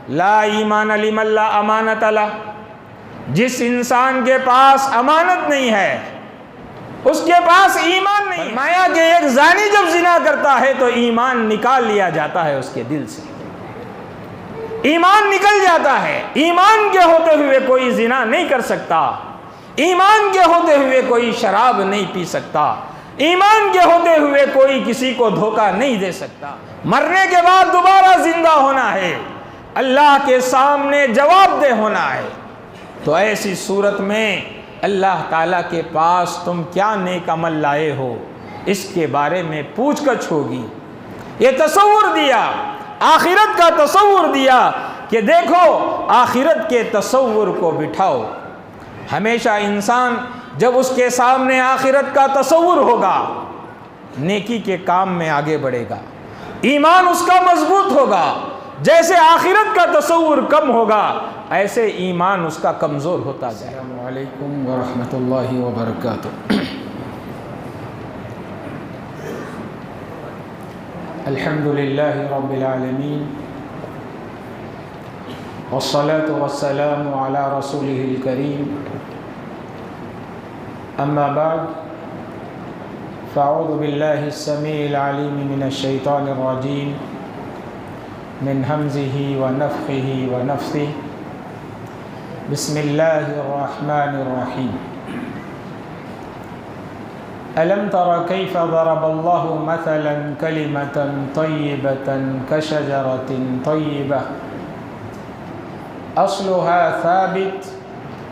لا ایمان لمن لا امانت لہ، جس انسان کے پاس امانت نہیں ہے اس کے پاس ایمان نہیں ہے۔ فرمایا کہ ایک زانی جب زنا کرتا ہے تو ایمان نکال لیا جاتا ہے اس کے دل سے، ایمان نکل جاتا ہے۔ ایمان کے ہوتے ہوئے کوئی زنا نہیں کر سکتا، ایمان کے ہوتے ہوئے کوئی شراب نہیں پی سکتا، ایمان کے ہوتے ہوئے کوئی کسی کو دھوکہ نہیں دے سکتا۔ مرنے کے بعد دوبارہ زندہ ہونا ہے، اللہ کے سامنے جواب دہ ہونا ہے۔ تو ایسی صورت میں اللہ تعالیٰ کے پاس تم کیا نیک عمل لائے ہو اس کے بارے میں پوچھ گچھ ہوگی۔ یہ تصور دیا، آخرت کا تصور دیا کہ دیکھو آخرت کے تصور کو بٹھاؤ۔ ہمیشہ انسان جب اس کے سامنے آخرت کا تصور ہوگا نیکی کے کام میں آگے بڑھے گا، ایمان اس کا مضبوط ہوگا۔ جیسے آخرت کا تصور کم ہوگا ایسے ایمان اس کا کمزور ہوتا جائے۔ السلام علیکم ورحمۃ اللہ وبرکاتہ۔ الحمد للہ رب العالمین والصلاة والسلام علی رسولہ الکریم، اما بعد فاعوذ باللہ السمیع العلیم من الشیطان الرجیم من حمزه ونفخه ونفثه بسم اللہ الرحمن الرحیم۔ ألم تر كيف ضرب الله مثلا كلمة طيبة كشجرة طيبة أصلها ثابت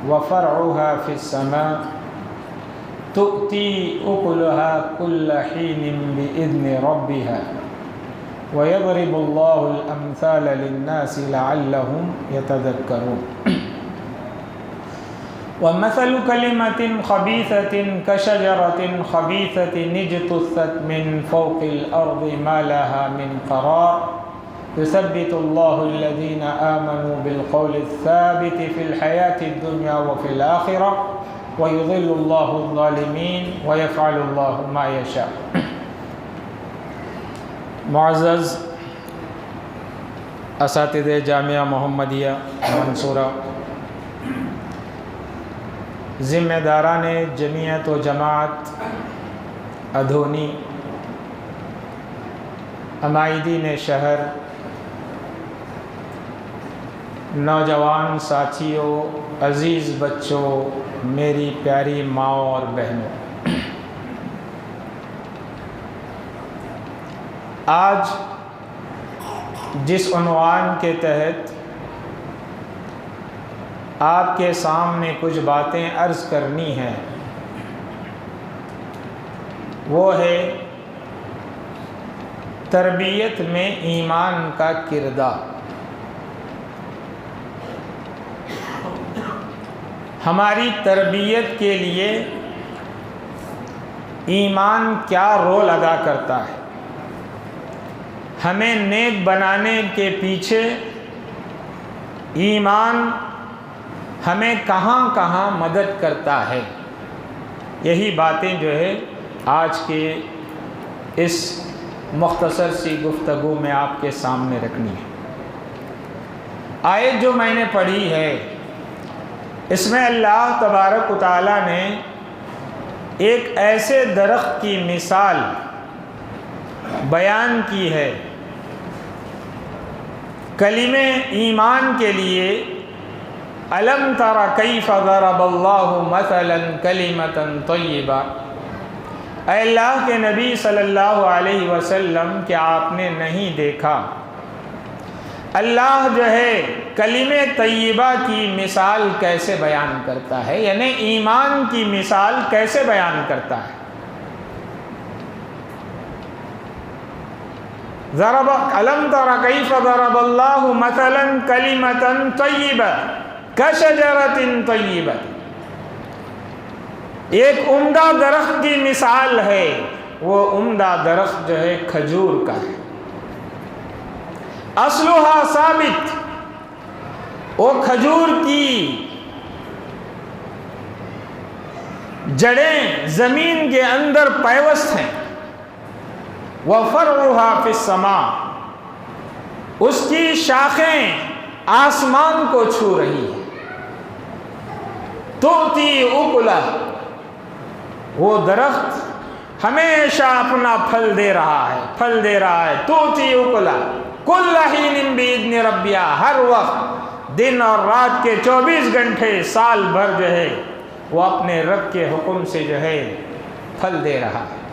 وفرعها في السماء تؤتي أكلها كل حين بإذن ربها ويضرب الله الأمثال للناس لعلهم يتذكرون۔ ومثل كلمة خبيثة كشجرة خبيثة اجتثت من فوق الأرض ما لها من قرار يثبت الله الذين آمنوا بالقول الثابت في الحياة الدنيا وفي الآخرة ويضل الله الظالمين ويفعل الله ما يشاء۔ معزز اساتذہ جامعہ محمدیہ منصورہ، ذمہ داران جمعیت و جماعت ادھونی، عمائدین شہر، نوجوان ساتھیوں، عزیز بچوں، میری پیاری ماں اور بہنوں، آج جس عنوان کے تحت آپ کے سامنے کچھ باتیں عرض کرنی ہیں وہ ہے تربیت میں ایمان کا کردار۔ ہماری تربیت کے لیے ایمان کیا رول ادا کرتا ہے، ہمیں نیک بنانے کے پیچھے ایمان ہمیں کہاں کہاں مدد کرتا ہے، یہی باتیں جو ہے آج کے اس مختصر سی گفتگو میں آپ کے سامنے رکھنی ہے۔ آیت جو میں نے پڑھی ہے اس میں اللہ تبارک و تعالیٰ نے ایک ایسے درخت کی مثال بیان کی ہے کلمہ ایمان کے لیے۔ الم تر کیف ضرب اللہ مثلا کلمۃ طیبہ، اے اللہ کے نبی صلی اللہ علیہ وسلم کیا آپ نے نہیں دیکھا اللہ جو ہے کلمہ طیبہ کی مثال کیسے بیان کرتا ہے، یعنی ایمان کی مثال کیسے بیان کرتا ہے۔ الم تر کیف ضرب اللہ مثلا کلمۃ طیبہ کشجرۃ طیبہ، ایک عمدہ درخت کی مثال ہے، وہ عمدہ درخت جو ہے کھجور کا ہے۔ اصلها ثابت، وہ کھجور کی جڑیں زمین کے اندر پیوست ہیں۔ وفرعها فی السماء، اس کی شاخیں آسمان کو چھو رہی ہے۔ توتی اکلا، وہ درخت ہمیشہ اپنا پھل دے رہا ہے، پھل دے رہا ہے۔ توتی اکلا کل حین باذن ربہا، ہر وقت دن اور رات کے 24 گھنٹے سال بھر جو ہے وہ اپنے رب کے حکم سے جو ہے پھل دے رہا ہے۔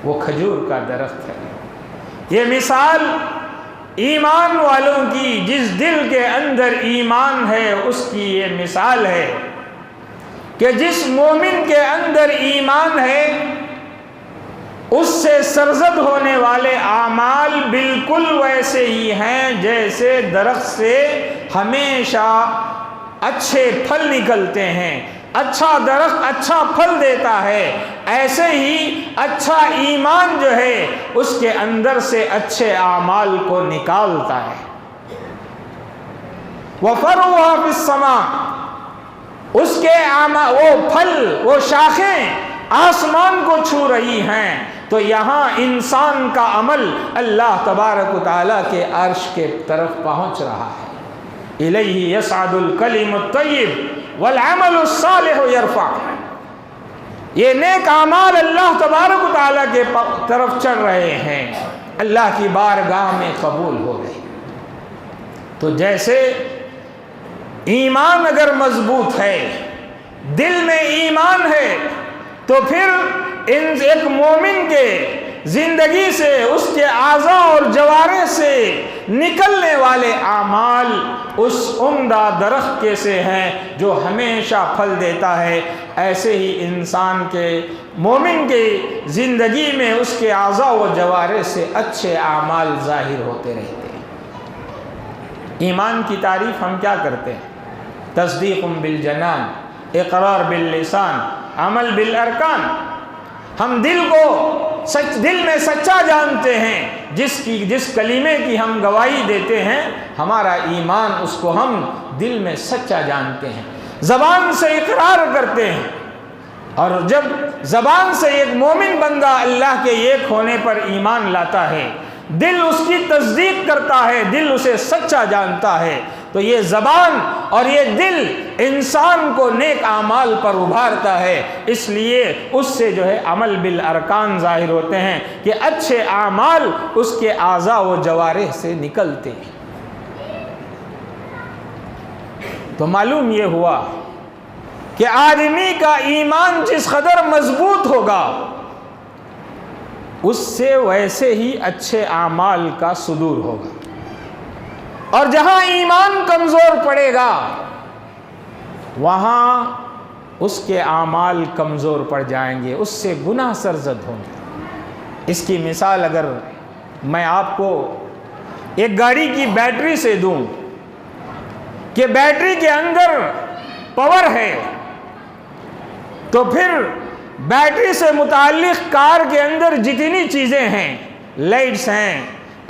وہ کھجور کا درخت ہے۔ یہ مثال ایمان والوں کی، جس دل کے اندر ایمان ہے اس کی یہ مثال ہے کہ جس مومن کے اندر ایمان ہے اس سے سرزد ہونے والے اعمال بالکل ویسے ہی ہیں جیسے درخت سے ہمیشہ اچھے پھل نکلتے ہیں۔ اچھا درخت اچھا پھل دیتا ہے، ایسے ہی اچھا ایمان جو ہے اس کے اندر سے اچھے اعمال کو نکالتا ہے۔ وَفَرُعُهَا فِي السَّمَاءِ، اس کے وہ پھل، وہ شاخیں آسمان کو چھو رہی ہیں۔ تو یہاں انسان کا عمل اللہ تبارک و تعالیٰ کے عرش کے طرف پہنچ رہا ہے۔ الیہ یصعد الکلم الطیب والعمل الصالح یرفع، یہ نیک اعمال اللہ تبارک و تعالیٰ کے طرف چڑھ رہے ہیں، اللہ کی بارگاہ میں قبول ہو رہے ہیں۔ تو جیسے ایمان اگر مضبوط ہے، دل میں ایمان ہے، تو پھر ایک مومن کے زندگی سے، اس کے اعضاء اور جوارح سے نکلنے والے اعمال اس عمدہ درخت کے سے ہیں جو ہمیشہ پھل دیتا ہے۔ ایسے ہی انسان کے، مومن کے زندگی میں اس کے اعضاء و جوارح سے اچھے اعمال ظاہر ہوتے رہتے ہیں۔ ایمان کی تعریف ہم کیا کرتے ہیں؟ تصدیق بالجنان، اقرار باللسان، عمل بالارکان۔ ہم دل میں سچا جانتے ہیں، جس کلمے کی ہم گواہی دیتے ہیں، ہمارا ایمان اس کو ہم دل میں سچا جانتے ہیں، زبان سے اقرار کرتے ہیں۔ اور جب زبان سے ایک مومن بندہ اللہ کے ایک ہونے پر ایمان لاتا ہے، دل اس کی تصدیق کرتا ہے، دل اسے سچا جانتا ہے، تو یہ زبان اور یہ دل انسان کو نیک اعمال پر ابھارتا ہے۔ اس لیے اس سے جو ہے عمل بالارکان ظاہر ہوتے ہیں کہ اچھے اعمال اس کے اعضاء و جوارح سے نکلتے ہیں۔ تو معلوم یہ ہوا کہ آدمی کا ایمان جس قدر مضبوط ہوگا اس سے ویسے ہی اچھے اعمال کا صدور ہوگا، اور جہاں ایمان کمزور پڑے گا وہاں اس کے اعمال کمزور پڑ جائیں گے، اس سے گناہ سرزد ہوں گے۔ اس کی مثال اگر میں آپ کو ایک گاڑی کی بیٹری سے دوں کہ بیٹری کے اندر پاور ہے، تو پھر بیٹری سے متعلق کار کے اندر جتنی چیزیں ہیں، لائٹس ہیں،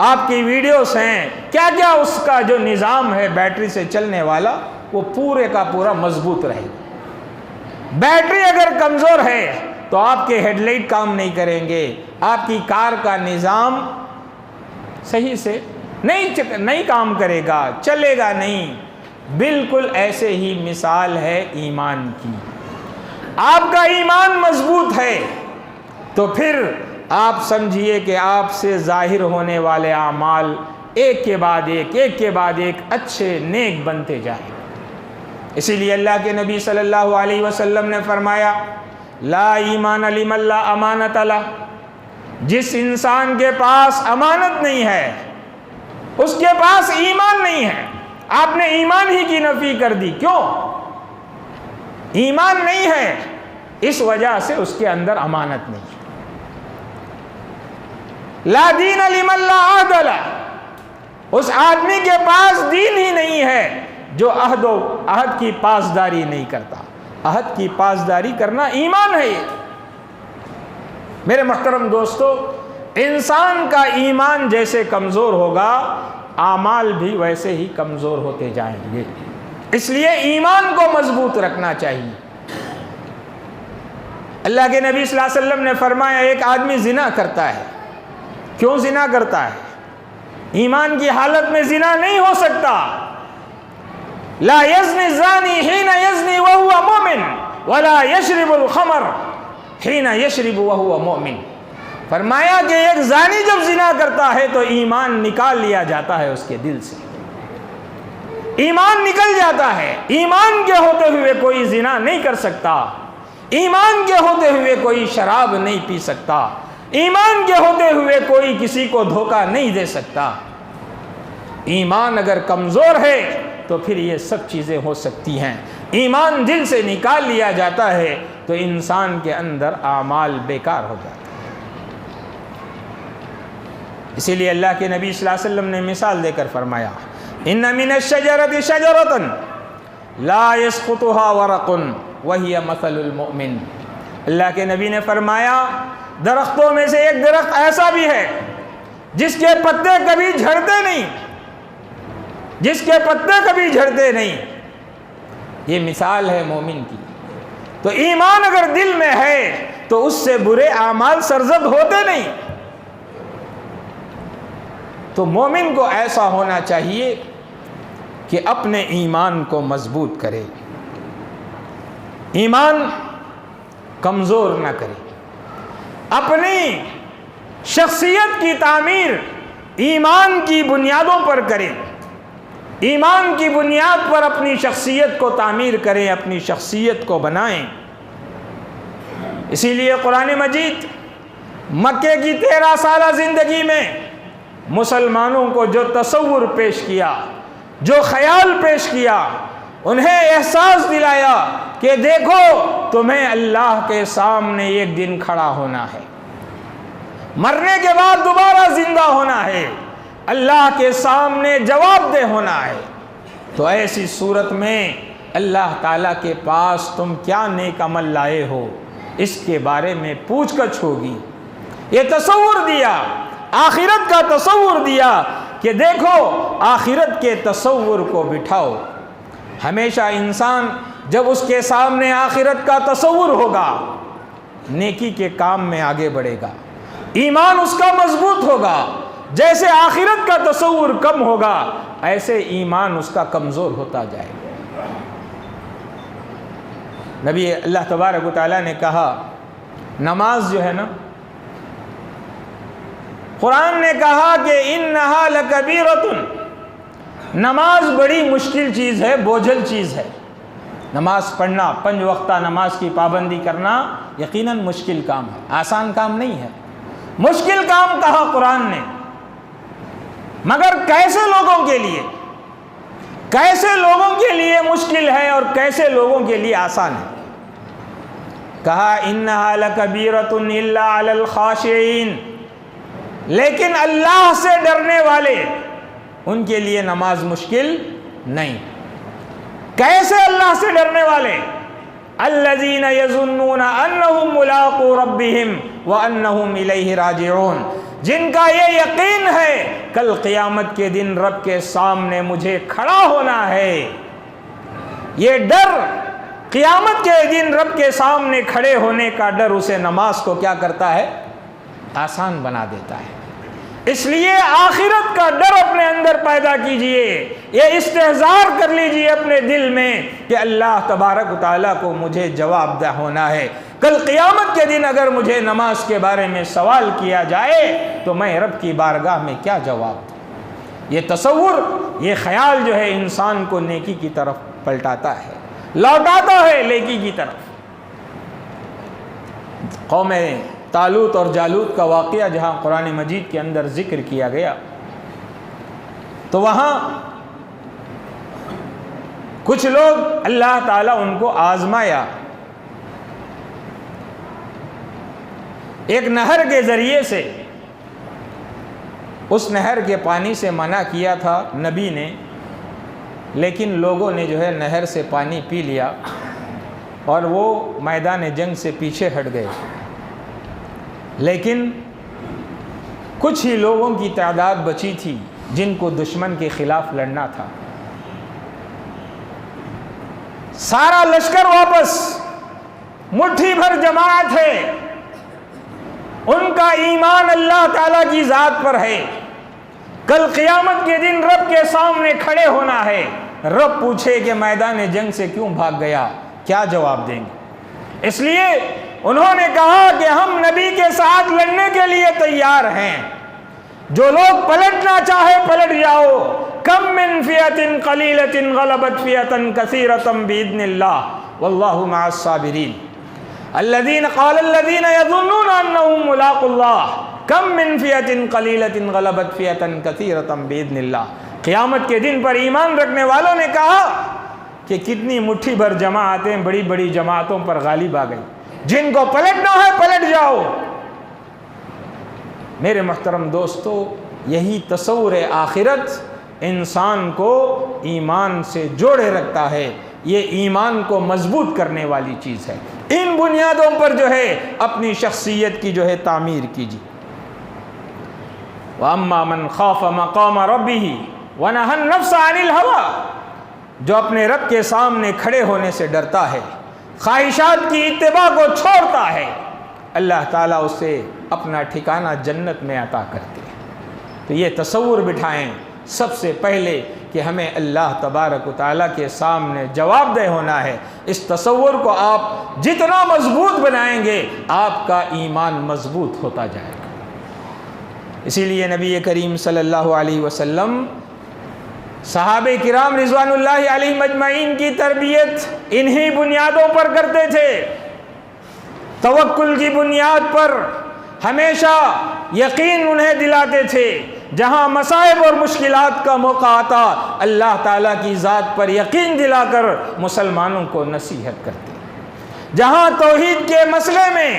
آپ کی ویڈیوز ہیں، کیا کیا اس کا جو نظام ہے بیٹری سے چلنے والا، وہ پورے کا پورا مضبوط رہے۔ بیٹری اگر کمزور ہے تو آپ کے ہیڈ لائٹ کام نہیں کریں گے، آپ کی کار کا نظام صحیح سے نہیں کام کرے گا، چلے گا نہیں۔ بالکل ایسے ہی مثال ہے ایمان کی۔ آپ کا ایمان مضبوط ہے تو پھر آپ سمجھیے کہ آپ سے ظاہر ہونے والے اعمال ایک کے بعد ایک اچھے نیک بنتے جائیں۔ اسی لیے اللہ کے نبی صلی اللہ علیہ وسلم نے فرمایا، لا ایمان لمن لا امانت لہ، جس انسان کے پاس امانت نہیں ہے، اس کے پاس ایمان نہیں ہے۔ آپ نے ایمان ہی کی نفی کر دی، کیوں؟ ایمان نہیں ہے، اس وجہ سے اس کے اندر امانت نہیں ہے۔ لا دین لمن لا عہد لہ، اس آدمی کے پاس دین ہی نہیں ہے جو عہد کی پاسداری نہیں کرتا۔ عہد کی پاسداری کرنا ایمان ہے۔ یہ میرے محترم دوستو، انسان کا ایمان جیسے کمزور ہوگا، اعمال بھی ویسے ہی کمزور ہوتے جائیں گے۔ اس لیے ایمان کو مضبوط رکھنا چاہیے۔ اللہ کے نبی صلی اللہ علیہ وسلم نے فرمایا، ایک آدمی زنا کرتا ہے۔ کیوں زنا کرتا ہے؟ ایمان کی حالت میں زنا نہیں ہو سکتا، لا یزنی الزانی حین یزنی وہو مؤمن ولا یشرب الخمر حین یشرب وہو مؤمن۔ فرمایا کہ ایک زانی جب زنا کرتا ہے تو ایمان نکال لیا جاتا ہے اس کے دل سے، ایمان نکل جاتا ہے۔ ایمان کے ہوتے ہوئے کوئی زنا نہیں کر سکتا، ایمان کے ہوتے ہوئے کوئی شراب نہیں پی سکتا، ایمان کے ہوتے ہوئے کوئی کسی کو دھوکہ نہیں دے سکتا۔ ایمان اگر کمزور ہے تو پھر یہ سب چیزیں ہو سکتی ہیں۔ ایمان دل سے نکال لیا جاتا ہے تو انسان کے اندر اعمال بیکار ہو جاتے ہیں۔ اسی لیے اللہ کے نبی صلی اللہ علیہ وسلم نے مثال دے کر فرمایا ان من الشجرۃ شجرۃ لا يسقطها ورق وهي مثل المؤمن۔ اللہ کے نبی نے فرمایا درختوں میں سے ایک درخت ایسا بھی ہے جس کے پتے کبھی جھڑتے نہیں، جس کے پتے کبھی جھڑتے نہیں، یہ مثال ہے مومن کی۔ تو ایمان اگر دل میں ہے تو اس سے برے اعمال سرزد ہوتے نہیں۔ تو مومن کو ایسا ہونا چاہیے کہ اپنے ایمان کو مضبوط کرے، ایمان کمزور نہ کرے، اپنی شخصیت کی تعمیر ایمان کی بنیادوں پر کرے، ایمان کی بنیاد پر اپنی شخصیت کو تعمیر کریں، اپنی شخصیت کو بنائیں۔ اسی لیے قرآن مجید مکے کی 13 سالہ زندگی میں مسلمانوں کو جو تصور پیش کیا، جو خیال پیش کیا، انہیں احساس دلایا کہ دیکھو تمہیں اللہ کے سامنے ایک دن کھڑا ہونا ہے، مرنے کے بعد دوبارہ زندہ ہونا ہے، اللہ کے سامنے جواب دہ ہونا ہے۔ تو ایسی صورت میں اللہ تعالیٰ کے پاس تم کیا نیک عمل لائے ہو اس کے بارے میں پوچھ گچھ ہوگی۔ یہ تصور دیا، آخرت کا تصور دیا کہ دیکھو آخرت کے تصور کو بٹھاؤ۔ ہمیشہ انسان جب اس کے سامنے آخرت کا تصور ہوگا نیکی کے کام میں آگے بڑھے گا، ایمان اس کا مضبوط ہوگا۔ جیسے آخرت کا تصور کم ہوگا ایسے ایمان اس کا کمزور ہوتا جائے گا۔ نبی اللہ تبارک و تعالیٰ نے کہا نماز جو ہے نا، قرآن نے کہا کہ انہا لکبیرۃ، نماز بڑی مشکل چیز ہے، بوجھل چیز ہے۔ نماز پڑھنا، 5 وقتہ نماز کی پابندی کرنا یقیناً مشکل کام ہے، آسان کام نہیں ہے۔ مشکل کام کہا قرآن نے، مگر کیسے لوگوں کے لیے، کیسے لوگوں کے لیے مشکل ہے اور کیسے لوگوں کے لیے آسان ہے۔ کہا انہا لکبیرۃ الا علی الخاشعین، لیکن اللہ سے ڈرنے والے ان کے لیے نماز مشکل نہیں۔ کیسے اللہ سے ڈرنے والے؟ الذین یظنون انہم ملاقو ربہم وانہم الیہ راجعون، جن کا یہ یقین ہے کل قیامت کے دن رب کے سامنے مجھے کھڑا ہونا ہے۔ یہ ڈر، قیامت کے دن رب کے سامنے کھڑے ہونے کا ڈر اسے نماز کو کیا کرتا ہے؟ آسان بنا دیتا ہے۔ اس لیے آخرت کا ڈر اپنے اندر پیدا کیجئے، یہ استحضار کر لیجئے اپنے دل میں کہ اللہ تبارک و تعالیٰ کو مجھے جواب دہ ہونا ہے۔ کل قیامت کے دن اگر مجھے نماز کے بارے میں سوال کیا جائے تو میں رب کی بارگاہ میں کیا جواب دوں؟ یہ تصور، یہ خیال جو ہے انسان کو نیکی کی طرف پلٹاتا ہے، لوٹاتا ہے نیکی کی طرف۔ قوم طالوت اور جالوت کا واقعہ جہاں قرآن مجید کے اندر ذکر کیا گیا تو وہاں کچھ لوگ اللہ تعالیٰ ان کو آزمایا، ایک نہر کے ذریعے سے، اس نہر کے پانی سے منع کیا تھا نبی نے، لیکن لوگوں نے جو ہے نہر سے پانی پی لیا اور وہ میدان جنگ سے پیچھے ہٹ گئے۔ لیکن کچھ ہی لوگوں کی تعداد بچی تھی جن کو دشمن کے خلاف لڑنا تھا۔ سارا لشکر واپس، مٹھی بھر جماعت ہے، ان کا ایمان اللہ تعالیٰ کی ذات پر ہے، کل قیامت کے دن رب کے سامنے کھڑے ہونا ہے، رب پوچھے کہ میدان جنگ سے کیوں بھاگ گیا، کیا جواب دیں گے؟ اس لیے انہوں نے کہا کہ ہم نبی کے ساتھ لڑنے کے لیے تیار ہیں، جو لوگ پلٹنا چاہے پلٹ جاؤ، کم من فئۃ قلیلۃ غلبت فئۃ کثیرۃ باذن اللہ واللہ مع الصابرین الذین قال الذین یظنون انہم ملاقو اللہ کم من فئۃ قلیلۃ غلبت فئۃ کثیرۃ باذن اللہ۔ قیامت کے دن پر ایمان رکھنے والوں نے کہا کہ کتنی مٹھی بھر جماعتیں بڑی بڑی جماعتوں پر غالب آ گئی، جن کو پلٹنا ہے پلٹ جاؤ۔ میرے محترم دوستو، یہی تصور آخرت انسان کو ایمان سے جوڑے رکھتا ہے، یہ ایمان کو مضبوط کرنے والی چیز ہے۔ ان بنیادوں پر جو ہے اپنی شخصیت کی جو ہے تعمیر کیجیے۔ وَأَمَّا مَنْ خَافَ مَقَامَ رَبِّهِ وَنَهَى النَّفْسَ عَنِ الْهَوَىٰ، جو اپنے رب کے سامنے کھڑے ہونے سے ڈرتا ہے، خواہشات کی اتباع کو چھوڑتا ہے، اللہ تعالیٰ اسے اپنا ٹھکانہ جنت میں عطا کرتے ہیں۔ تو یہ تصور بٹھائیں سب سے پہلے کہ ہمیں اللہ تبارک و تعالیٰ کے سامنے جواب دہ ہونا ہے۔ اس تصور کو آپ جتنا مضبوط بنائیں گے آپ کا ایمان مضبوط ہوتا جائے گا۔ اسی لیے نبی کریم صلی اللہ علیہ وسلم صحابہ کرام رضوان اللہ علیہم اجمعین کی تربیت انہی بنیادوں پر کرتے تھے۔ توکل کی بنیاد پر ہمیشہ یقین انہیں دلاتے تھے، جہاں مصائب اور مشکلات کا موقع آتا اللہ تعالیٰ کی ذات پر یقین دلا کر مسلمانوں کو نصیحت کرتے۔ جہاں توحید کے مسئلے میں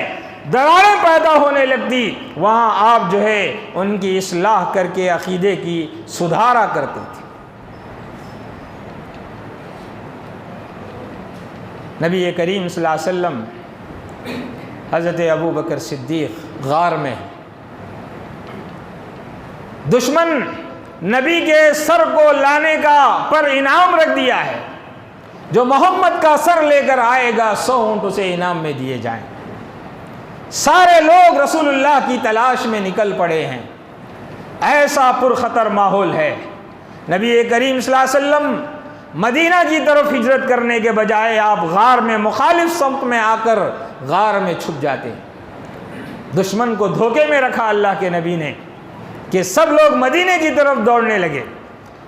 دراڑیں پیدا ہونے لگتی وہاں آپ جو ہے ان کی اصلاح کر کے عقیدے کی سدھارا کرتے تھے۔ نبی کریم صلی اللہ علیہ وسلم حضرت ابو بکر صدیق غار میں، دشمن نبی کے سر کو لانے کا پر انعام رکھ دیا ہے، جو محمد کا سر لے کر آئے گا 100 اونٹ اسے انعام میں دیے جائیں۔ سارے لوگ رسول اللہ کی تلاش میں نکل پڑے ہیں، ایسا پرخطر ماحول ہے۔ نبی کریم صلی اللہ علیہ وسلم مدینہ کی طرف ہجرت کرنے کے بجائے آپ غار میں مخالف سمت میں آ کر غار میں چھپ جاتے۔ دشمن کو دھوکے میں رکھا اللہ کے نبی نے کہ سب لوگ مدینے کی طرف دوڑنے لگے،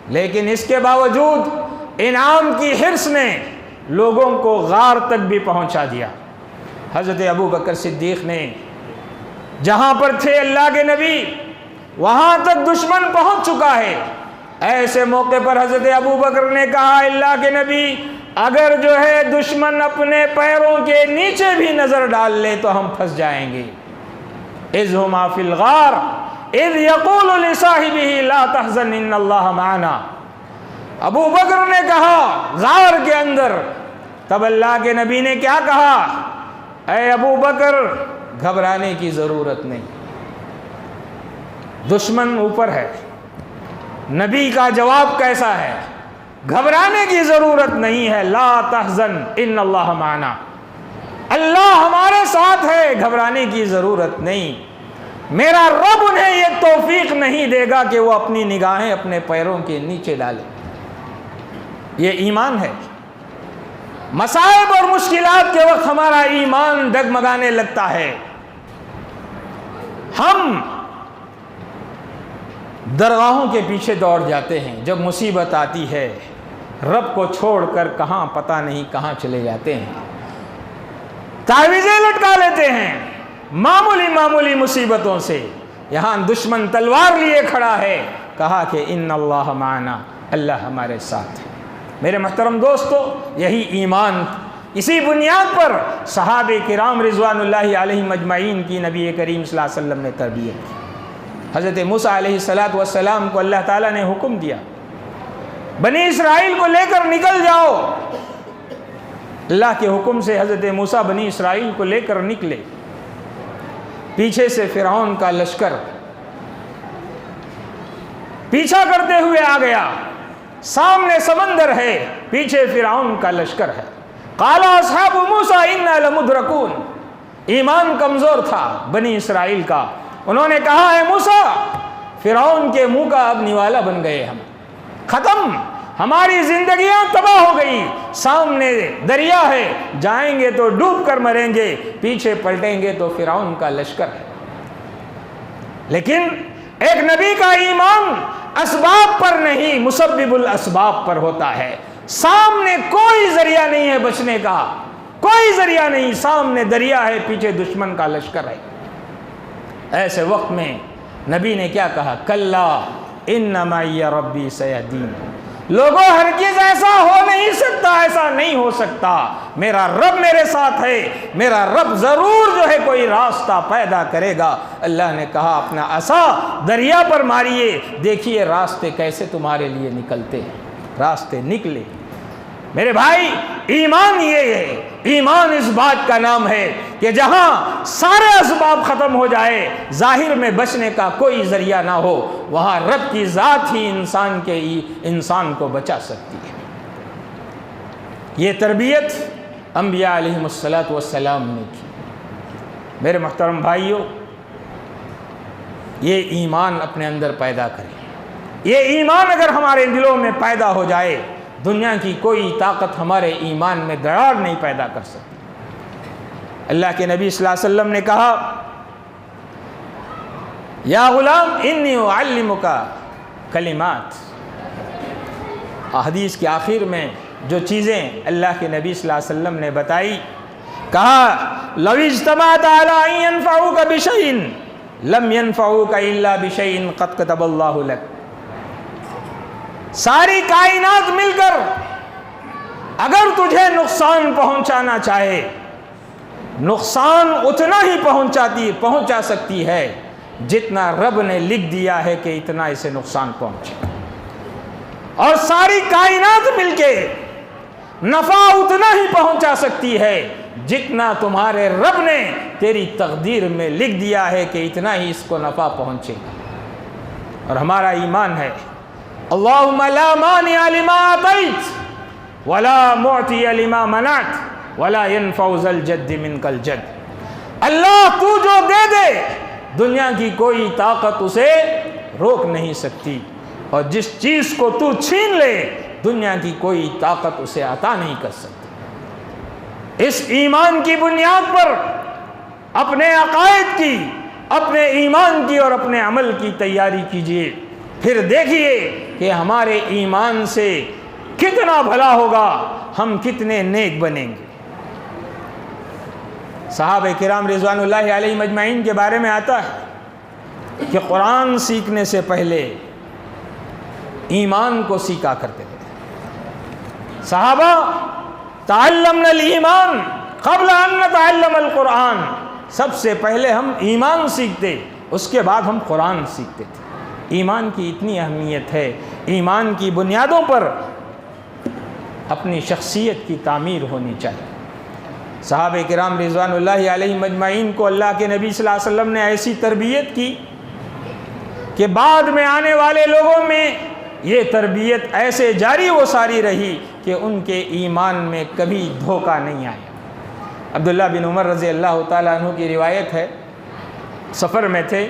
لیکن اس کے باوجود انعام کی حرص نے لوگوں کو غار تک بھی پہنچا دیا۔ حضرت ابو بکر صدیق نے جہاں پر تھے اللہ کے نبی وہاں تک دشمن پہنچ چکا ہے۔ ایسے موقع پر حضرت ابو بکر نے کہا اللہ کے نبی اگر جو ہے دشمن اپنے پیروں کے نیچے بھی نظر ڈال لے تو ہم پھنس جائیں گے۔ اذ ہما فی الغار اذ یقول لصاحبہ لا تحزن ان اللہ معنا۔ ابو بکر نے کہا غار کے اندر، تب اللہ کے نبی نے کیا کہا؟ اے ابو بکر گھبرانے کی ضرورت نہیں، دشمن اوپر ہے۔ نبی کا جواب کیسا ہے؟ گھبرانے کی ضرورت نہیں ہے، لا تحزن ان اللہ معنا، اللہ ہمارے ساتھ ہے، گھبرانے کی ضرورت نہیں۔ میرا رب انہیں یہ توفیق نہیں دے گا کہ وہ اپنی نگاہیں اپنے پیروں کے نیچے ڈالیں۔ یہ ایمان ہے۔ مصائب اور مشکلات کے وقت ہمارا ایمان ڈگمگانے لگتا ہے، ہم درگاہوں کے پیچھے دوڑ جاتے ہیں، جب مصیبت آتی ہے رب کو چھوڑ کر کہاں پتہ نہیں کہاں چلے جاتے ہیں، تعویذیں لٹکا لیتے ہیں معمولی معمولی مصیبتوں سے۔ یہاں دشمن تلوار لیے کھڑا ہے، کہا کہ ان اللہ معنا، اللہ ہمارے ساتھ ہے۔ میرے محترم دوستو، یہی ایمان، اسی بنیاد پر صحابہ کرام رضوان اللہ علیہم اجمعین کی نبی کریم صلی اللہ علیہ وسلم نے تربیت کی۔ حضرت موسیٰ علیہ السلام کو اللہ تعالیٰ نے حکم دیا بنی اسرائیل کو لے کر نکل جاؤ۔ اللہ کے حکم سے حضرت موسیٰ بنی اسرائیل کو لے کر نکلے، پیچھے سے فرعون کا لشکر پیچھا کرتے ہوئے آ گیا، سامنے سمندر ہے، پیچھے فرعون کا لشکر ہے۔ قال اصحاب موسیٰ انا لمدرکون، ایمان کمزور تھا بنی اسرائیل کا، انہوں نے کہا اے موسیٰ فرعون کے منہ کا اب نوالا بن گئے، ہم ختم، ہماری زندگیاں تباہ ہو گئی، سامنے دریا ہے، جائیں گے تو ڈوب کر مریں گے، پیچھے پلٹیں گے تو فرعون کا لشکر ہے۔ لیکن ایک نبی کا ایمان اسباب پر نہیں، مسبب الاسباب پر ہوتا ہے۔ سامنے کوئی ذریعہ نہیں ہے بچنے کا، کوئی ذریعہ نہیں، سامنے دریا ہے، پیچھے دشمن کا لشکر ہے۔ ایسے وقت میں نبی نے کیا کہا؟ کلا ان معی ربی سیہدین۔ لوگوں ہرگز ایسا ہو نہیں سکتا، ایسا نہیں ہو سکتا، میرا رب میرے ساتھ ہے، میرا رب ضرور جو ہے کوئی راستہ پیدا کرے گا۔ اللہ نے کہا اپنا عصا دریا پر ماریے، دیکھیے راستے کیسے تمہارے لیے نکلتے ہیں۔ راستے نکلے۔ میرے بھائی، ایمان یہ ہے، ایمان اس بات کا نام ہے کہ جہاں سارے اسباب ختم ہو جائے، ظاہر میں بچنے کا کوئی ذریعہ نہ ہو، وہاں رب کی ذات ہی انسان کو بچا سکتی ہے۔ یہ تربیت انبیاء علیہم السلام نے کی۔ میرے محترم بھائیوں، یہ ایمان اپنے اندر پیدا کریں۔ یہ ایمان اگر ہمارے دلوں میں پیدا ہو جائے، دنیا کی کوئی طاقت ہمارے ایمان میں دراڑ نہیں پیدا کر سکتی۔ اللہ کے نبی صلی اللہ علیہ وسلم نے کہا یا غلام انی اعلمک کلمات۔ حدیث کے آخر میں جو چیزیں اللہ کے نبی صلی اللہ علیہ وسلم نے بتائی، کہا لو اجتمعت علی ان ینفعوک بشیء لم ینفعوک الا بشیء قد کتب اللہ لک۔ ساری کائنات مل کر اگر تجھے نقصان پہنچانا چاہے، نقصان اتنا ہی پہنچا سکتی ہے جتنا رب نے لکھ دیا ہے کہ اتنا اسے نقصان پہنچے، اور ساری کائنات مل کے نفع اتنا ہی پہنچا سکتی ہے جتنا تمہارے رب نے تیری تقدیر میں لکھ دیا ہے کہ اتنا ہی اس کو نفع پہنچے گا۔ اور ہمارا ایمان ہے اللہم لا مانع لما اعطیت ولا معطی لما منعت ولا ينفع ذا الجد منک الجد۔ اللہ تو جو دے دے، دنیا کی کوئی طاقت اسے روک نہیں سکتی، اور جس چیز کو تو چھین لے، دنیا کی کوئی طاقت اسے عطا نہیں کر سکتی۔ اس ایمان کی بنیاد پر اپنے عقائد کی، اپنے ایمان کی اور اپنے عمل کی تیاری کیجیے، پھر دیکھیے کہ ہمارے ایمان سے کتنا بھلا ہوگا، ہم کتنے نیک بنیں گے۔ صحابہ کرام رضوان اللہ علیہم اجمعین کے بارے میں آتا ہے کہ قرآن سیکھنے سے پہلے ایمان کو سیکھا کرتے تھے۔ صحابہ تعلمنا الایمان قبل ان نتعلم القرآن، سب سے پہلے ہم ایمان سیکھتے، اس کے بعد ہم قرآن سیکھتے تھے۔ ایمان کی اتنی اہمیت ہے، ایمان کی بنیادوں پر اپنی شخصیت کی تعمیر ہونی چاہیے۔ صحابہ کرام رضوان اللہ علیہم اجمعین کو اللہ کے نبی صلی اللہ علیہ وسلم نے ایسی تربیت کی کہ بعد میں آنے والے لوگوں میں یہ تربیت ایسے جاری و ساری رہی کہ ان کے ایمان میں کبھی دھوکہ نہیں آیا۔ عبداللہ بن عمر رضی اللہ تعالیٰ عنہ کی روایت ہے، سفر میں تھے،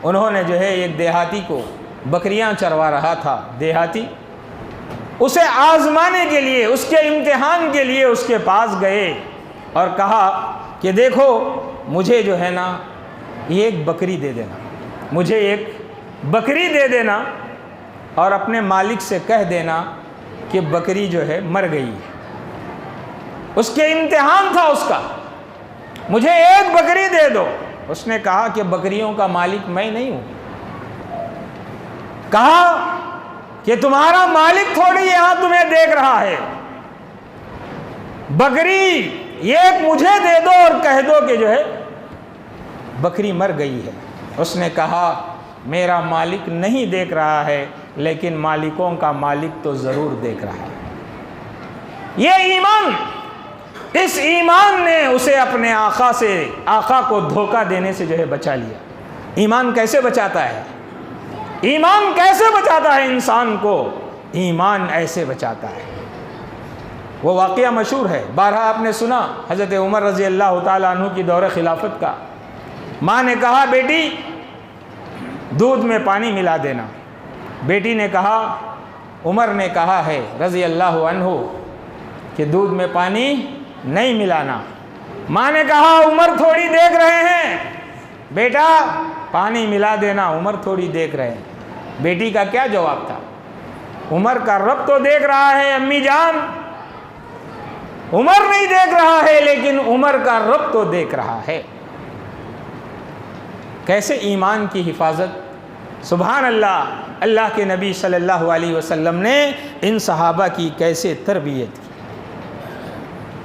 انہوں نے جو ہے ایک دیہاتی کو بکریاں چروا رہا تھا، دیہاتی اسے آزمانے کے لیے، اس کے امتحان کے لیے اس کے پاس گئے اور کہا کہ دیکھو مجھے جو ہے نا ایک بکری دے دینا، مجھے ایک بکری دے دینا اور اپنے مالک سے کہہ دینا کہ بکری جو ہے مر گئی ہے۔ اس کے امتحان تھا اس کا، مجھے ایک بکری دے دو۔ اس نے کہا کہ بکریوں کا مالک میں نہیں ہوں۔ کہا کہ تمہارا مالک تھوڑی یہاں تمہیں دیکھ رہا ہے، بکری ایک مجھے دے دو اور کہہ دو کہ جو ہے بکری مر گئی ہے۔ اس نے کہا میرا مالک نہیں دیکھ رہا ہے، لیکن مالکوں کا مالک تو ضرور دیکھ رہا ہے۔ یہ ایمان، اس ایمان نے اسے اپنے آقا کو دھوکہ دینے سے جو ہے بچا لیا۔ ایمان کیسے بچاتا ہے؟ ایمان کیسے بچاتا ہے انسان کو؟ ایمان ایسے بچاتا ہے۔ وہ واقعہ مشہور ہے، بارہا آپ نے سنا، حضرت عمر رضی اللہ تعالیٰ عنہ کی دور خلافت کا۔ ماں نے کہا بیٹی دودھ میں پانی ملا دینا، بیٹی نے کہا عمر نے کہا ہے رضی اللہ عنہ کہ دودھ میں پانی نہیں ملانا۔ ماں نے کہا عمر تھوڑی دیکھ رہے ہیں، بیٹا پانی ملا دینا، عمر تھوڑی دیکھ رہے ہیں۔ بیٹی کا کیا جواب تھا؟ عمر کا رب تو دیکھ رہا ہے امی جان، عمر نہیں دیکھ رہا ہے لیکن عمر کا رب تو دیکھ رہا ہے۔ کیسے ایمان کی حفاظت، سبحان اللہ، اللہ کے نبی صلی اللہ علیہ وسلم نے ان صحابہ کی کیسے تربیت کی۔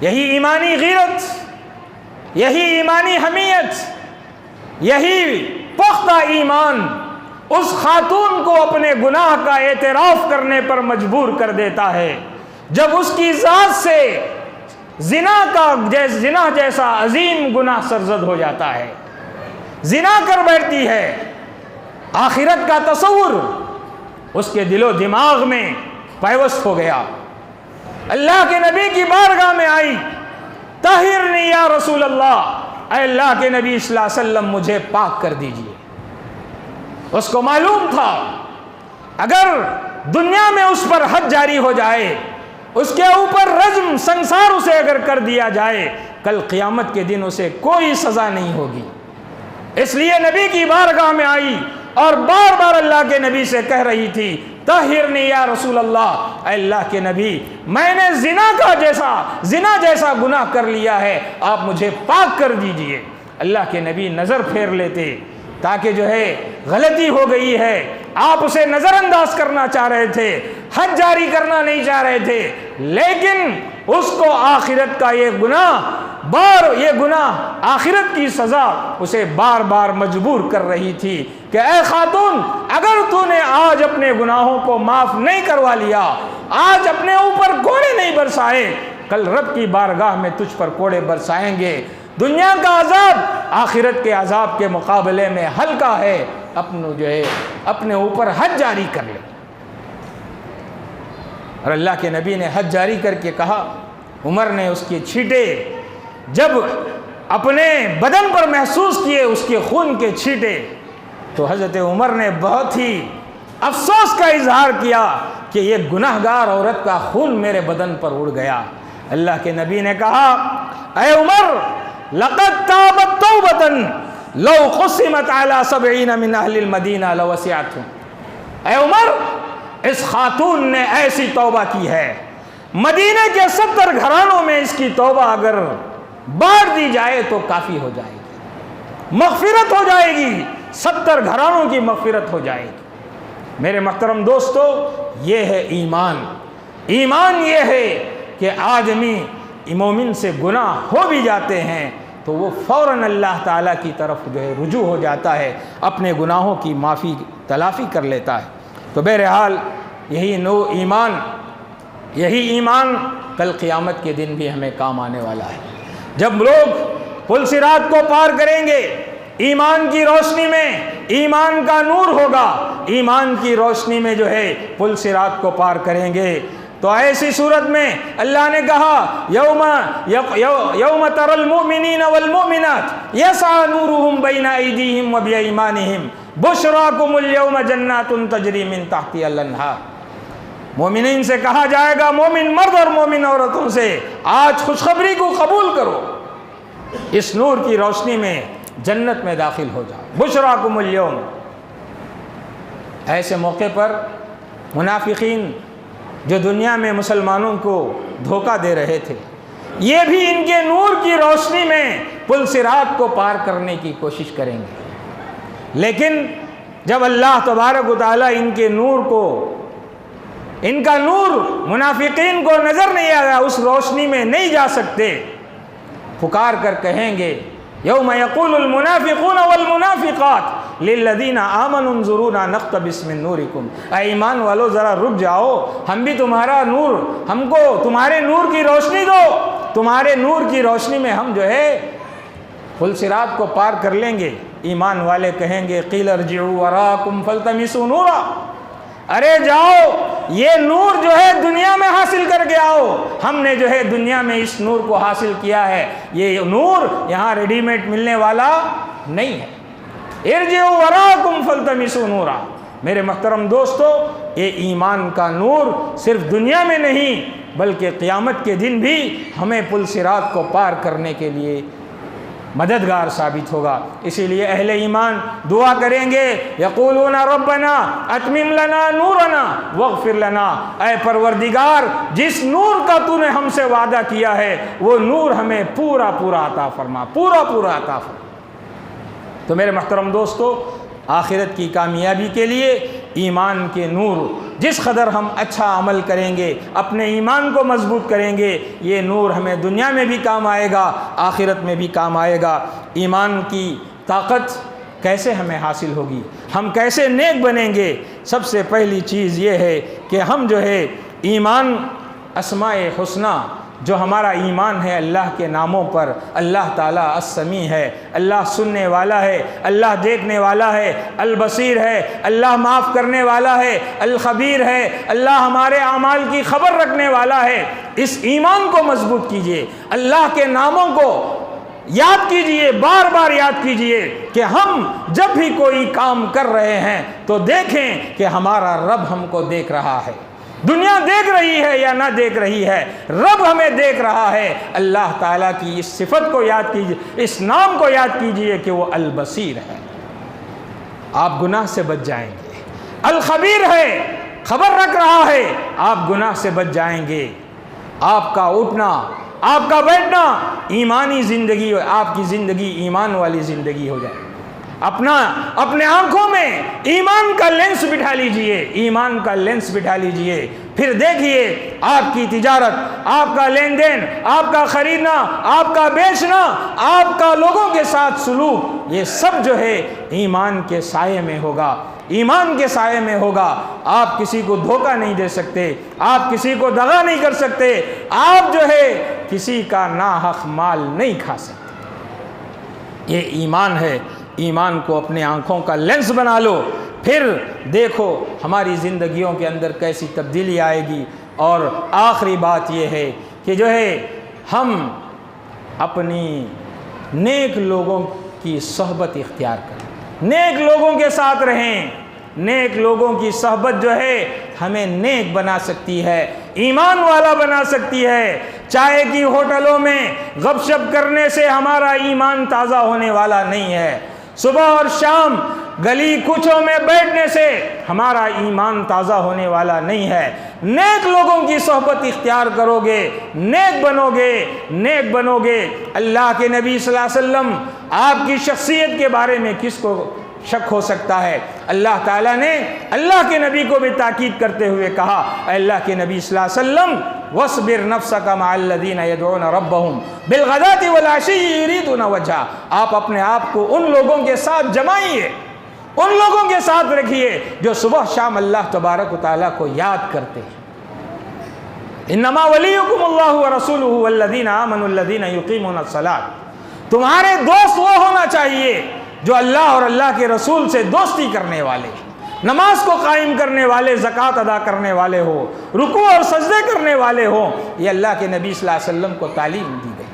یہی ایمانی غیرت، یہی ایمانی حمیت، یہی پختہ ایمان اس خاتون کو اپنے گناہ کا اعتراف کرنے پر مجبور کر دیتا ہے جب اس کی ذات سے زنا جیسا عظیم گناہ سرزد ہو جاتا ہے، زنا کر بیٹھتی ہے۔ آخرت کا تصور اس کے دل و دماغ میں پیوست ہو گیا۔ اللہ کے نبی کی بارگاہ میں آئی، طہرنی یا رسول اللہ، اے اللہ کے نبی صلی اللہ علیہ وسلم مجھے پاک کر دیجئے۔ اس کو معلوم تھا اگر دنیا میں اس پر حد جاری ہو جائے، اس کے اوپر رجم سنسار اسے اگر کر دیا جائے، کل قیامت کے دن اسے کوئی سزا نہیں ہوگی۔ اس لیے نبی کی بارگاہ میں آئی اور بار بار اللہ کے نبی سے کہہ رہی تھی طہرنی یا رسول اللہ، اے اللہ کے نبی میں نے زنا جیسا گناہ کر لیا ہے، آپ مجھے پاک کر دیجئے۔ اللہ کے نبی نظر پھیر لیتے تاکہ جو ہے غلطی ہو گئی ہے، آپ اسے نظر انداز کرنا چاہ رہے تھے، حد جاری کرنا نہیں چاہ رہے تھے، لیکن اس کو آخرت کا یہ گناہ آخرت کی سزا اسے بار بار مجبور کر رہی تھی کہ اے خاتون، اگر تو نے آج اپنے گناہوں کو معاف نہیں کروا لیا، آج اپنے اوپر کوڑے نہیں برسائے، کل رب کی بارگاہ میں تجھ پر کوڑے برسائیں گے۔ دنیا کا عذاب آخرت کے عذاب کے مقابلے میں ہلکا ہے، اپنے اوپر حد جاری کر لے۔ اور اللہ کے نبی نے حد جاری کر کے کہا، عمر نے اس کے چھینٹے جب اپنے بدن پر محسوس کیے، اس کے خون کے چھینٹے، تو حضرت عمر نے بہت ہی افسوس کا اظہار کیا کہ یہ گناہگار عورت کا خون میرے بدن پر اڑ گیا۔ اللہ کے نبی نے کہا، اے عمر لقد تابت توبۃ لو قسمت علی 70 من اہل المدینہ لوسعتهم۔ اے عمر، اس خاتون نے ایسی توبہ کی ہے، مدینہ کے 70 گھرانوں میں اس کی توبہ اگر بانٹ دی جائے تو کافی ہو جائے گی، مغفرت ہو جائے گی، 70 گھرانوں کی مغفرت ہو جائے گی۔ میرے محترم دوستو، یہ ہے ایمان۔ ایمان یہ ہے کہ آدمی مومن سے گناہ ہو بھی جاتے ہیں تو وہ فوراً اللہ تعالیٰ کی طرف جو ہے رجوع ہو جاتا ہے، اپنے گناہوں کی معافی تلافی کر لیتا ہے۔ تو بہرحال یہی ایمان کل قیامت کے دن بھی ہمیں کام آنے والا ہے۔ جب لوگ پل صراط کو پار کریں گے، ایمان کی روشنی میں، ایمان کا نور ہوگا، ایمان کی روشنی میں جو ہے پل صراط کو پار کریں گے، تو ایسی صورت میں اللہ نے کہا یوم تر المؤمنین والمؤمنات یسعی نورہم بین ایدیہم وبایمانہم بشراکم اليوم جنات تجری من تحتہا الانہار۔ مومنین سے کہا جائے گا، مومن مرد اور مومن عورتوں سے، آج خوشخبری کو قبول کرو، اس نور کی روشنی میں جنت میں داخل ہو جاؤ، بشراکم اليوم۔ ایسے موقع پر منافقین جو دنیا میں مسلمانوں کو دھوکہ دے رہے تھے، یہ بھی ان کے نور کی روشنی میں پل صراط کو پار کرنے کی کوشش کریں گے، لیکن جب اللہ تبارک و تعالیٰ ان کا نور منافقین کو نظر نہیں آیا، اس روشنی میں نہیں جا سکتے، پکار کر کہیں گے یوم یقول المنافقون والمنافقات للذین آمنوا انظرونا نقتبس من نورکم۔ اے ایمان والو ذرا رک جاؤ، ہم بھی تمہارا نور، ہم کو تمہارے نور کی روشنی دو، تمہارے نور کی روشنی میں ہم جو ہے پل صراط کو پار کر لیں گے۔ ایمان والے کہیں گے قیل ارجعوا وراءکم فالتمسوا نورا، ارے جاؤ یہ نور جو ہے دنیا میں حاصل کر کے آؤ، ہم نے جو ہے دنیا میں اس نور کو حاصل کیا ہے، یہ نور یہاں ریڈی میڈ ملنے والا نہیں ہے۔ ارجعوا وراءکم فالتمسوا نورا۔ میرے محترم دوستو، یہ ایمان کا نور صرف دنیا میں نہیں بلکہ قیامت کے دن بھی ہمیں پل صراط کو پار کرنے کے لیے مددگار ثابت ہوگا۔ اسی لیے اہل ایمان دعا کریں گے، یقولون ربنا اتمم لنا نورنا واغفر لنا، اے پروردگار جس نور کا تو نے ہم سے وعدہ کیا ہے وہ نور ہمیں پورا پورا عطا فرما، پورا پورا عطا فرما۔ تو میرے محترم دوستو، آخرت کی کامیابی کے لیے ایمان کے نور، جس قدر ہم اچھا عمل کریں گے، اپنے ایمان کو مضبوط کریں گے، یہ نور ہمیں دنیا میں بھی کام آئے گا، آخرت میں بھی کام آئے گا۔ ایمان کی طاقت کیسے ہمیں حاصل ہوگی؟ ہم کیسے نیک بنیں گے؟ سب سے پہلی چیز یہ ہے کہ ہم جو ہے ایمان، اسماء حسنہ جو ہمارا ایمان ہے اللہ کے ناموں پر، اللہ تعالیٰ السمیع ہے، اللہ سننے والا ہے، اللہ دیکھنے والا ہے، البصیر ہے، اللہ معاف کرنے والا ہے، الخبیر ہے، اللہ ہمارے اعمال کی خبر رکھنے والا ہے۔ اس ایمان کو مضبوط کیجئے، اللہ کے ناموں کو یاد کیجئے، بار بار یاد کیجئے کہ ہم جب بھی کوئی کام کر رہے ہیں تو دیکھیں کہ ہمارا رب ہم کو دیکھ رہا ہے۔ دنیا دیکھ رہی ہے یا نہ دیکھ رہی ہے، رب ہمیں دیکھ رہا ہے۔ اللہ تعالیٰ کی اس صفت کو یاد کیجئے، اس نام کو یاد کیجئے کہ وہ البصیر ہے، آپ گناہ سے بچ جائیں گے۔ الخبیر ہے، خبر رکھ رہا ہے، آپ گناہ سے بچ جائیں گے۔ آپ کا اٹھنا، آپ کا بیٹھنا ایمانی زندگی، آپ کی زندگی ایمان والی زندگی ہو جائے۔ اپنے آنکھوں میں ایمان کا لینس بٹھا لیجئے، ایمان کا لینس بٹھا لیجئے، پھر دیکھیے آپ کی تجارت، آپ کا لین دین، آپ کا خریدنا، آپ کا بیچنا، آپ کا لوگوں کے ساتھ سلوک، یہ سب جو ہے ایمان کے سائے میں ہوگا، ایمان کے سائے میں ہوگا۔ آپ کسی کو دھوکہ نہیں دے سکتے، آپ کسی کو دغا نہیں کر سکتے، آپ جو ہے کسی کا ناحق مال نہیں کھا سکتے۔ یہ ایمان ہے۔ ایمان کو اپنے آنکھوں کا لینس بنا لو، پھر دیکھو ہماری زندگیوں کے اندر کیسی تبدیلی آئے گی۔ اور آخری بات یہ ہے کہ جو ہے ہم اپنی نیک لوگوں کی صحبت اختیار کریں، نیک لوگوں کے ساتھ رہیں۔ نیک لوگوں کی صحبت جو ہے ہمیں نیک بنا سکتی ہے، ایمان والا بنا سکتی ہے۔ چائے کی ہوٹلوں میں غپ شپ کرنے سے ہمارا ایمان تازہ ہونے والا نہیں ہے، صبح اور شام گلی کوچوں میں بیٹھنے سے ہمارا ایمان تازہ ہونے والا نہیں ہے۔ نیک لوگوں کی صحبت اختیار کرو گے، نیک بنو گے، نیک بنو گے۔ اللہ کے نبی صلی اللہ علیہ وسلم، آپ کی شخصیت کے بارے میں کس کو شک ہو سکتا ہے؟ اللہ تعالیٰ نے اللہ کے نبی کو بھی تاکید کرتے ہوئے کہا، اے اللہ کے نبی صلی اللہ علیہ وسلم، وَاصْبِرْ نَفْسَكَ مَعَ الَّذِينَ يَدْعُونَ رَبَّهُمْ بِالْغَدَاةِ وَالْعَشِيِّ يُرِيدُونَ وَجْهَهُ، آپ اپنے آپ کو ان لوگوں کے ساتھ جمائیے، ان لوگوں کے ساتھ رکھیے جو صبح شام اللہ تبارک و تعالیٰ کو یاد کرتے ہیں۔ انما ولیکم اللہ ورسولہ والذین آمنوا الذین یقیمون الصلاۃ، تمہارے دوست وہ ہونا چاہیے جو اللہ اور اللہ کے رسول سے دوستی کرنے والے، نماز کو قائم کرنے والے، زکوٰۃ ادا کرنے والے ہو، رکوع اور سجدے کرنے والے ہوں۔ یہ اللہ کے نبی صلی اللہ علیہ وسلم کو تعلیم دی گئی۔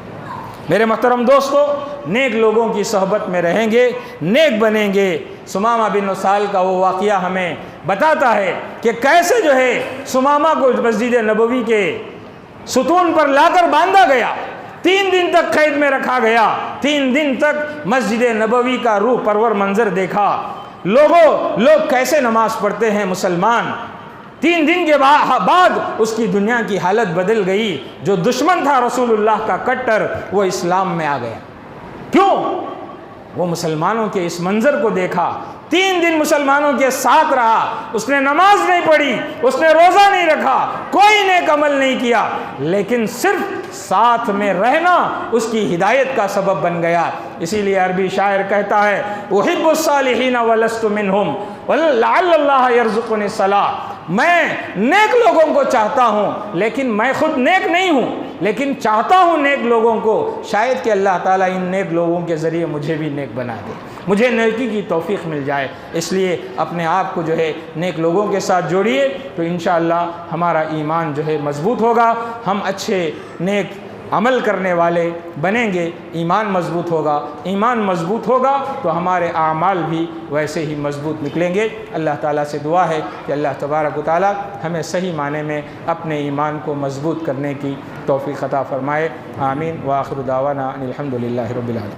میرے محترم دوستو، نیک لوگوں کی صحبت میں رہیں گے، نیک بنیں گے۔ سمامہ بن اسال کا وہ واقعہ ہمیں بتاتا ہے کہ کیسے جو ہے سمامہ کو مسجد نبوی کے ستون پر لا کر باندھا گیا، 3 دن تک قید میں رکھا گیا، 3 دن تک مسجد نبوی کا روح پرور منظر دیکھا۔ لوگ کیسے نماز پڑھتے ہیں مسلمان۔ 3 دن کے بعد اس کی دنیا کی حالت بدل گئی۔ جو دشمن تھا رسول اللہ کا کٹر، وہ اسلام میں آ گیا۔ کیوں؟ وہ مسلمانوں کے اس منظر کو دیکھا، 3 دن مسلمانوں کے ساتھ رہا، اس نے نماز نہیں پڑھی، اس نے روزہ نہیں رکھا، کوئی نیک عمل نہیں کیا، لیکن صرف ساتھ میں رہنا اس کی ہدایت کا سبب بن گیا۔ اسی لیے عربی شاعر کہتا ہے، احب الصالحین ولست منہم ولعل اللہ یرزقنی الصلاۃ، میں نیک لوگوں کو چاہتا ہوں لیکن میں خود نیک نہیں ہوں، لیکن چاہتا ہوں نیک لوگوں کو، شاید کہ اللہ تعالیٰ ان نیک لوگوں کے ذریعے مجھے بھی نیک بنا دے، مجھے نیکی کی توفیق مل جائے۔ اس لیے اپنے آپ کو جو ہے نیک لوگوں کے ساتھ جوڑیے، تو انشاءاللہ ہمارا ایمان جو ہے مضبوط ہوگا، ہم اچھے نیک عمل کرنے والے بنیں گے، ایمان مضبوط ہوگا، ایمان مضبوط ہوگا تو ہمارے اعمال بھی ویسے ہی مضبوط نکلیں گے۔ اللہ تعالیٰ سے دعا ہے کہ اللہ تبارک و تعالیٰ ہمیں صحیح معنی میں اپنے ایمان کو مضبوط کرنے کی توفیق عطا فرمائے۔ آمین۔ وآخر دعوانا ان الحمد للہ رب العالمین۔